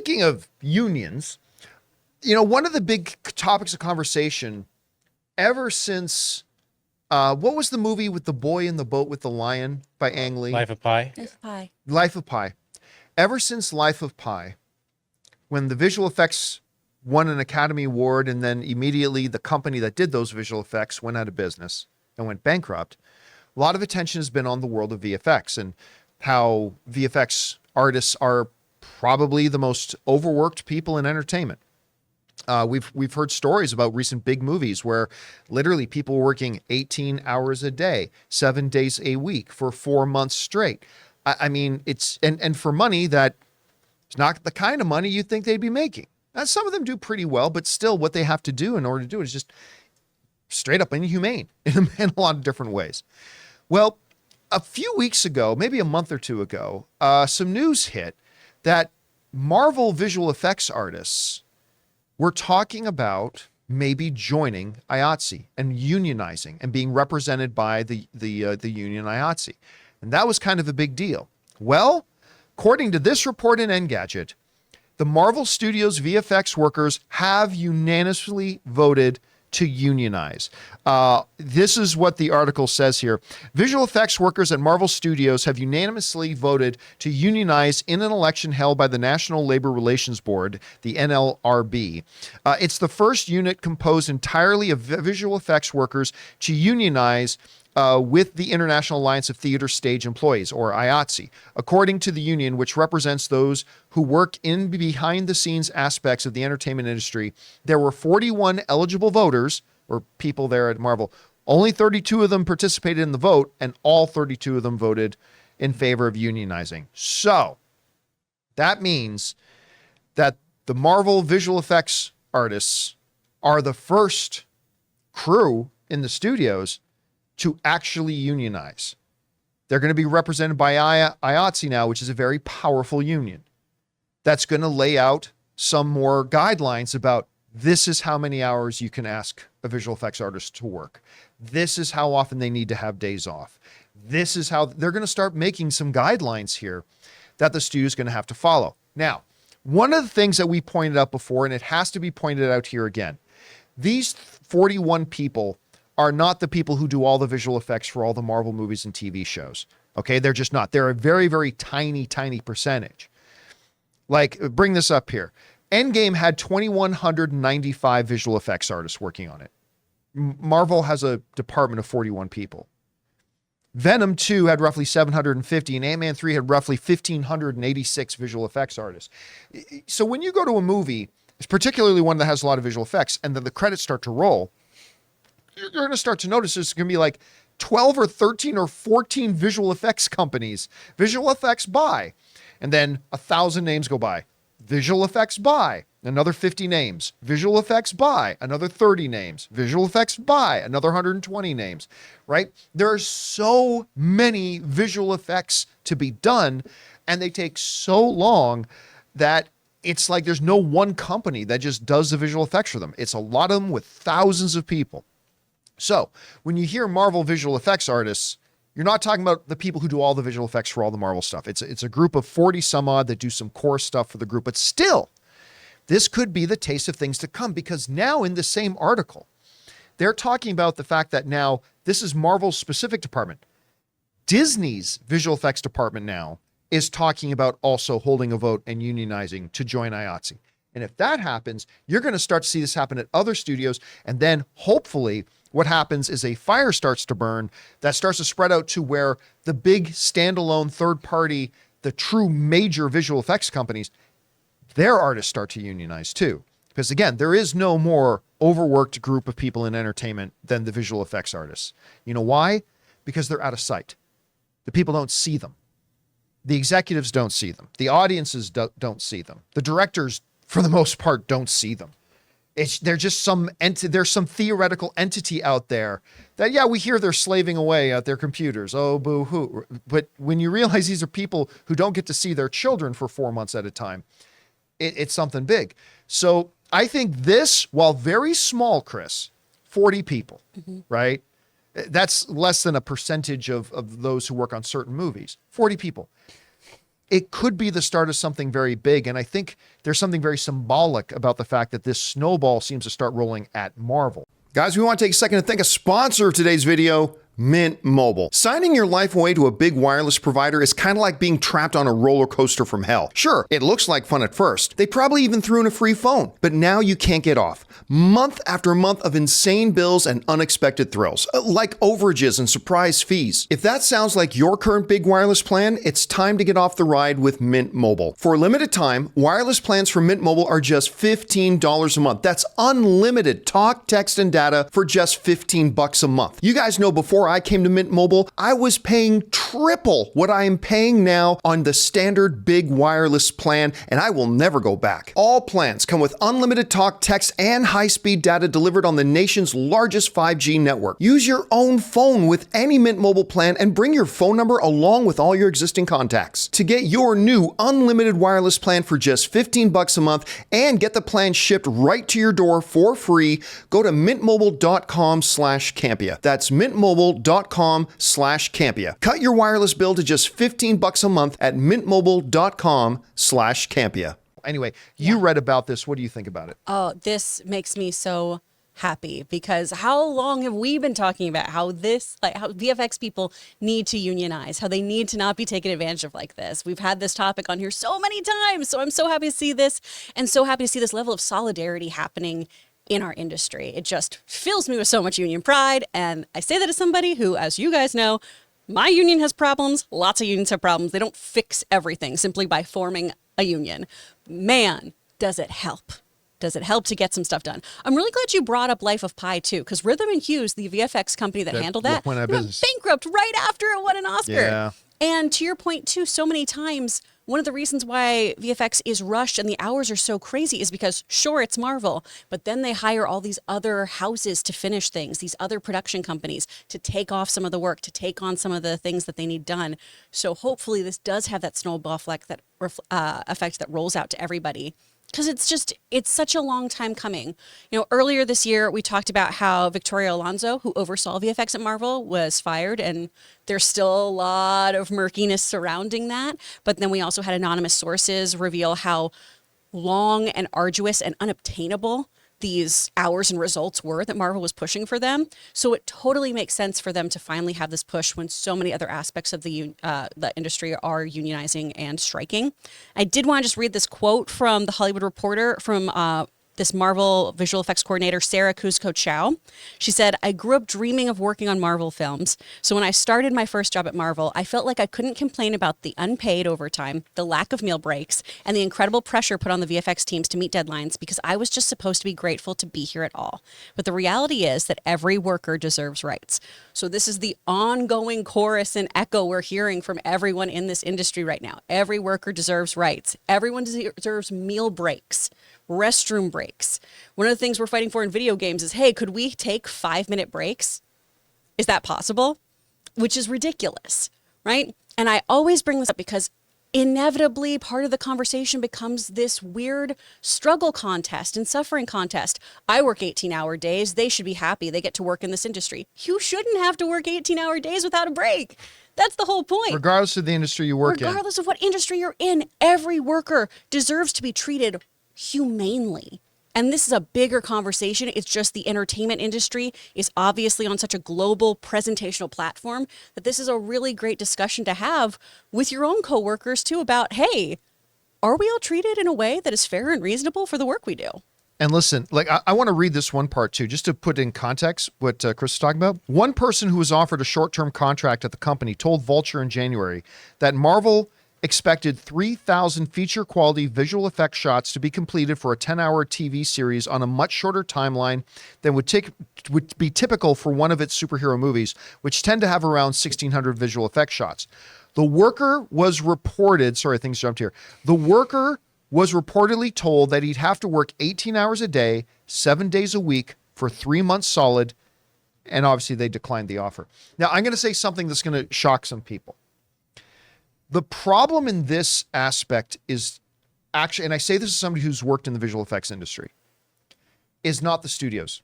speaking of unions, one of the big topics of conversation ever since, what was the movie with the boy in the boat with the lion by Ang Lee? Life of Pi. Life of Pi. Life of Pi. Ever since Life of Pi, when the visual effects won an Academy Award and then immediately the company that did those visual effects went out of business and went bankrupt, a lot of attention has been on the world of VFX and how VFX artists are probably the most overworked people in entertainment. We've heard stories about recent big movies where literally people were working 18 hours a day, 7 days a week for 4 months straight. I mean, it's and for money that is not the kind of money you'd think they'd be making. Now, some of them do pretty well, but still what they have to do in order to do it is just straight up inhumane in a lot of different ways. Well, a few weeks ago, maybe a month or two ago, some news hit that Marvel visual effects artists were talking about maybe joining IATSE and unionizing and being represented by the union IATSE. And that was kind of a big deal. Well, according to this report in Engadget, the Marvel Studios VFX workers have unanimously voted to unionize. This is what the article says here. Visual effects workers at Marvel Studios have unanimously voted to unionize in an election held by the National Labor Relations Board, the NLRB. It's the first unit composed entirely of visual effects workers to unionize with the International Alliance of Theater Stage Employees, or IATSE, according to the union, which represents those who work in behind-the-scenes aspects of the entertainment industry. There were 41 eligible voters, or people there at Marvel. Only 32 of them participated in the vote, and all 32 of them voted in favor of unionizing. So, that means that the Marvel visual effects artists are the first crew in the studios to actually unionize. They're going to be represented by IATSE now, which is a very powerful union. That's going to lay out some more guidelines about this is how many hours you can ask a visual effects artist to work. This is how often they need to have days off. This is how they're going to start making some guidelines here that the studio is going to have to follow. Now, one of the things that we pointed out before, and it has to be pointed out here again, these 41 people are not the people who do all the visual effects for all the Marvel movies and TV shows. Okay, they're just not. They're a very, very tiny percentage. Like, bring this up here. Endgame had 2,195 visual effects artists working on it. Marvel has a department of 41 people. Venom 2 had roughly 750, and Ant-Man 3 had roughly 1,586 visual effects artists. So when you go to a movie, particularly one that has a lot of visual effects, and then the credits start to roll, you're going to start to notice there's going to be like 12 or 13 or 14 visual effects companies. Visual effects by. And then 1,000 names go by. Visual effects by. Another 50 names. Visual effects by. Another 30 names. Visual effects by. Another 120 names. Right? There are so many visual effects to be done, and they take so long that it's like there's no one company that just does the visual effects for them. It's a lot of them with thousands of people. So when you hear Marvel visual effects artists, you're not talking about the people who do all the visual effects for all the Marvel stuff. It's a group of 40 some odd that do some core stuff for the group. But still, this could be the taste of things to come, because now in the same article, they're talking about the fact that now this is Marvel's specific department. Disney's visual effects department now is talking about also holding a vote and unionizing to join IATSE. And if that happens, you're going to start to see this happen at other studios. And then hopefully what happens is a fire starts to burn that starts to spread out to where the big standalone third party, the true major visual effects companies, their artists start to unionize too. Because again, there is no more overworked group of people in entertainment than the visual effects artists. You know why? Because they're out of sight. The people don't see them. The executives don't see them. The audiences don't see them. The directors, for the most part, don't see them. They're just there's some theoretical entity out there that, yeah, we hear they're slaving away at their computers. Oh, boo-hoo. But when you realize these are people who don't get to see their children for 4 months at a time, it's something big. So I think this, while very small, Chris, 40 people, right? That's less than a percentage of those who work on certain movies. 40 people. it could be the start of something very big. And I think there's something very symbolic about the fact that this snowball seems to start rolling at Marvel. Guys, we want to take a second to thank a sponsor of today's video, Mint Mobile. Signing your life away to a big wireless provider is kind of like being trapped on a roller coaster from hell. Sure, it looks like fun at first. They probably even threw in a free phone, but now you can't get off. Month after month of insane bills and unexpected thrills, like overages and surprise fees. If that sounds like your current big wireless plan, it's time to get off the ride with Mint Mobile. For a limited time, wireless plans from Mint Mobile are just $15 a month. That's unlimited talk, text, and data for just $15 a month. You guys know before I came to Mint Mobile, I was paying triple what I am paying now on the standard big wireless plan, and I will never go back. All plans come with unlimited talk, text, and high-speed data delivered on the nation's largest 5G network. Use your own phone with any Mint Mobile plan and bring your phone number along with all your existing contacts. To get your new unlimited wireless plan for just $15 a month and get the plan shipped right to your door for free, go to mintmobile.com/Campea. That's mintmobile.com/Campea. Cut your wireless bill to just $15 a month at mintmobile.com/Campea. Anyway, you read about this. What do you think about it? Oh, this makes me so happy, because how long have we been talking about how VFX people need to unionize, how they need to not be taken advantage of like this. We've had this topic on here so many times. So I'm so happy to see this, and so happy to see this level of solidarity happening in our industry. It just fills me with so much union pride. And I say that as somebody who, as you guys know, my union has problems. Lots of unions have problems. They don't fix everything simply by forming a union. Man, does it help. Does it help to get some stuff done? I'm really glad you brought up Life of Pi too, because Rhythm and Hues, the VFX company that handled that, went bankrupt right after it won an Oscar. Yeah. And to your point too, so many times, one of the reasons why VFX is rushed and the hours are so crazy is because, sure, it's Marvel, but then they hire all these other houses to finish things, these other production companies to take off some of the work, to take on some of the things that they need done. So hopefully this does have that snowball effect that rolls out to everybody. Because it's such a long time coming. You know, earlier this year, we talked about how Victoria Alonso, who oversaw VFX at Marvel, was fired, and there's still a lot of murkiness surrounding that. But then we also had anonymous sources reveal how long and arduous and unobtainable these hours and results were that Marvel was pushing for them. So it totally makes sense for them to finally have this push when so many other aspects of the industry are unionizing and striking. I did want to just read this quote from The Hollywood Reporter from this Marvel visual effects coordinator, Sarah Kuzco-Chow. She said, "I grew up dreaming of working on Marvel films. So when I started my first job at Marvel, I felt like I couldn't complain about the unpaid overtime, the lack of meal breaks, and the incredible pressure put on the VFX teams to meet deadlines, because I was just supposed to be grateful to be here at all. But the reality is that every worker deserves rights." So this is the ongoing chorus and echo we're hearing from everyone in this industry right now. Every worker deserves rights. Everyone deserves meal breaks, restroom breaks. One of the things we're fighting for in video games is, hey, could we take 5-minute breaks? Is that possible? Which is ridiculous, right? And I always bring this up because inevitably part of the conversation becomes this weird struggle contest and suffering contest. I work 18-hour days. They should be happy. They get to work in this industry. You shouldn't have to work 18-hour days without a break. That's the whole point. Regardless of the industry you work in. Regardless of what industry you're in, every worker deserves to be treated humanely. And this is a bigger conversation. It's just the entertainment industry is obviously on such a global presentational platform that this is a really great discussion to have with your own coworkers too about, hey, are we all treated in a way that is fair and reasonable for the work we do? And listen, like I want to read this one part too, just to put in context what Chris is talking about. One person who was offered a short-term contract at the company told Vulture in January that Marvel expected 3,000 feature-quality visual effects shots to be completed for a 10-hour TV series on a much shorter timeline than would be typical for one of its superhero movies, which tend to have around 1,600 visual effects shots. The worker was reported, sorry, things jumped here. The worker was reportedly told that he'd have to work 18 hours a day, 7 days a week for 3 months solid, and obviously they declined the offer. Now, I'm going to say something that's going to shock some people. The problem in this aspect is actually, and I say this as somebody who's worked in the visual effects industry, is not the studios.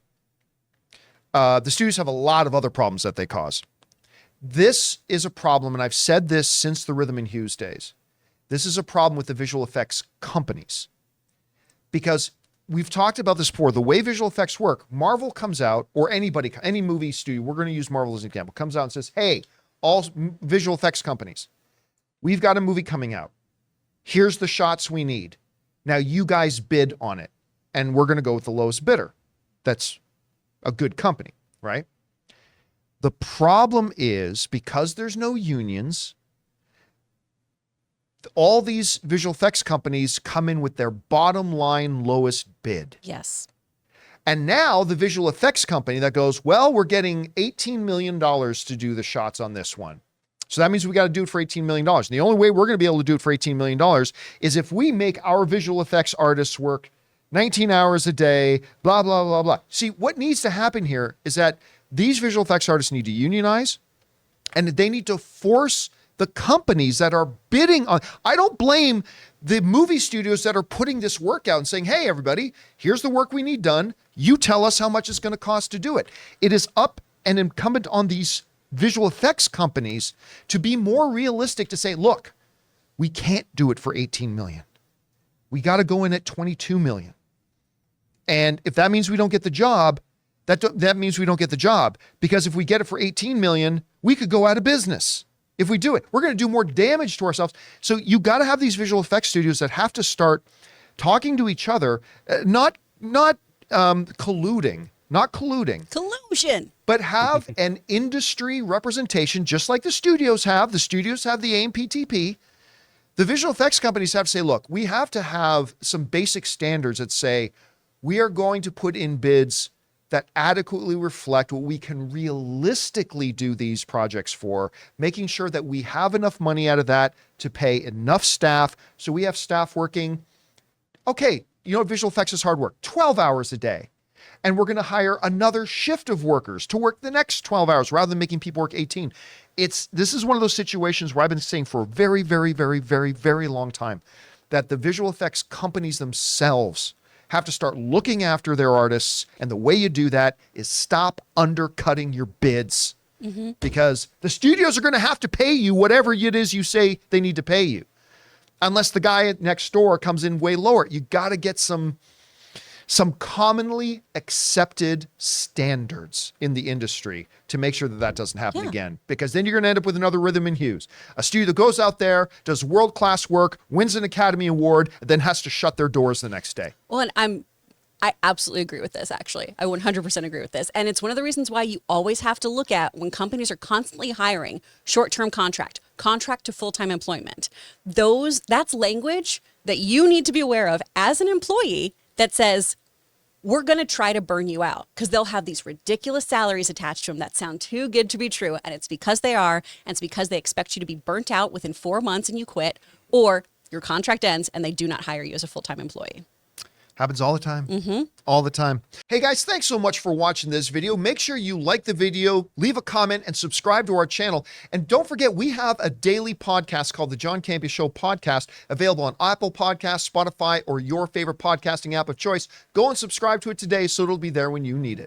The studios have a lot of other problems that they cause. This is a problem, and I've said this since the Rhythm and Hues days. This is a problem with the visual effects companies. Because we've talked about this before. The way visual effects work, Marvel comes out, or anybody, any movie studio, we're going to use Marvel as an example, comes out and says, hey, all visual effects companies, we've got a movie coming out. Here's the shots we need. Now you guys bid on it, and we're going to go with the lowest bidder. That's a good company, right? The problem is, because there's no unions, all these visual effects companies come in with their bottom line lowest bid. Yes. And now the visual effects company that goes, well, we're getting $18 million to do the shots on this one. So that means we got to do it for $18 million. And the only way we're going to be able to do it for $18 million is if we make our visual effects artists work 19 hours a day, blah, blah, blah, blah. See, what needs to happen here is that these visual effects artists need to unionize, and they need to force the companies that are bidding on. I don't blame the movie studios that are putting this work out and saying, hey, everybody, here's the work we need done. You tell us how much it's going to cost to do it. It is up and incumbent on these visual effects companies to be more realistic, to say, look, we can't do it for 18 million. We got to go in at 22 million. And if that means we don't get the job, that means we don't get the job, because if we get it for 18 million, we could go out of business. If we do it, we're going to do more damage to ourselves. So you got to have these visual effects studios that have to start talking to each other, not colluding, Collusion. but have an industry representation, just like the studios have. The studios have the AMPTP. The visual effects companies have to say, look, we have to have some basic standards that say we are going to put in bids that adequately reflect what we can realistically do these projects for, making sure that we have enough money out of that to pay enough staff. So we have staff working, okay, visual effects is hard work, 12 hours a day. And we're going to hire another shift of workers to work the next 12 hours rather than making people work 18. This is one of those situations where I've been saying for a very, very, very, very, very long time that the visual effects companies themselves have to start looking after their artists. And the way you do that is stop undercutting your bids, because the studios are going to have to pay you whatever it is you say they need to pay you. Unless the guy next door comes in way lower. You got to get some commonly accepted standards in the industry to make sure that doesn't happen again, because then you're going to end up with another Rhythm and Hues, a studio that goes out there, does world-class work, wins an Academy Award, then has to shut their doors the next day. Well, and I absolutely agree with this, actually. I 100% agree with this. And it's one of the reasons why you always have to look at, when companies are constantly hiring, short-term contract to full-time employment. That's language that you need to be aware of as an employee that says, we're going to try to burn you out, because they'll have these ridiculous salaries attached to them that sound too good to be true. And it's because they are, and it's because they expect you to be burnt out within 4 months and you quit, or your contract ends and they do not hire you as a full-time employee. Happens all the time. All the time. Hey guys, thanks so much for watching this video. Make sure you like the video, leave a comment, and subscribe to our channel. And don't forget, we have a daily podcast called the John Campea Show Podcast, available on Apple Podcasts, Spotify, or your favorite podcasting app of choice. Go and subscribe to it today so it'll be there when you need it.